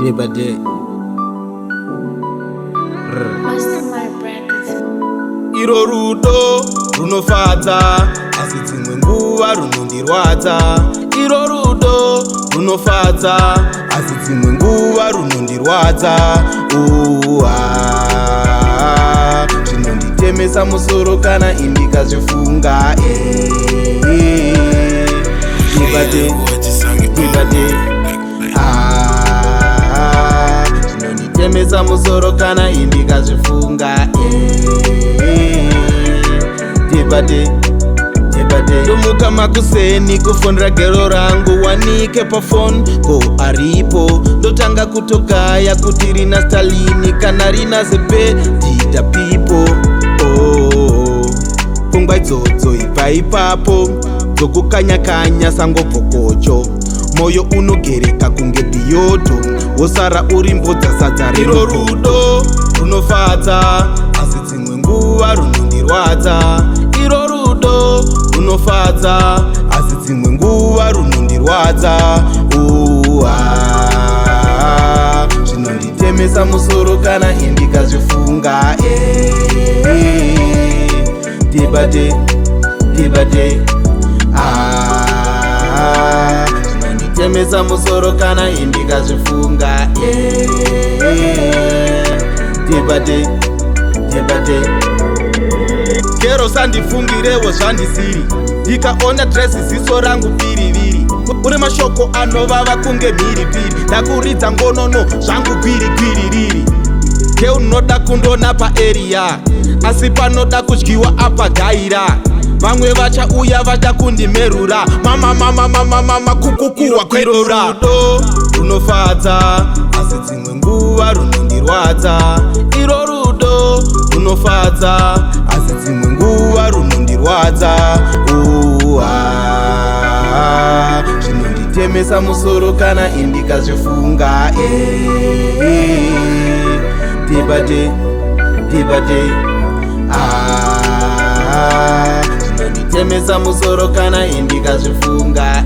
day by day. Iro rudo runofadza asi dzimwe nguva runondirwadza. Iro rudo runofadza asi dzimwe nguva runondirwadza. Zvinonditemesa musoro kana indikazvifunga. Zvinonditemesa musoro kana indikazvifunga. Ndomuka makuseni kufonera gero rangu wanike pafoni ko aripo. Ndotanga kutogaya kuti rina Stalini kana rina Zebedida pipo. Pfungwa idzodzo ibva ipapo dzokukanya-kanya sangobvokocho. Moyo unogereka kunge bhiyoto wosara uri mbodza sadza. Riro rudo runofadza asi dzimwe nguva runondirwadza. Iro rudo runofadza asi dzimwe nguva runondirwadza. Zvinonditemesa musoro kana indikazvifunga. Zvinonditemesa musoro kana indikazvifunga. Kero sandifungirewo zvandisiri, ndikaona dresi ziso rangu piriviri. Une mashoko anovava kunge mhiripiri, ndakuridza ngonono zvangu gwirigwiririri. Ke unoda kundona paeriya asi panoda kudyiwa apa gaira. Vamwe vachauya vachakundimerura mama kukukuwa kwerura. Rudo runofadza asi dzimwe nguva runondirwadza. Iro rudo runofadza asi dzimwe nguva runondirwadza. Zvinonditemesa musoro kana indikazvifunga. Zvinonditemesa musoro kana indikazvifunga.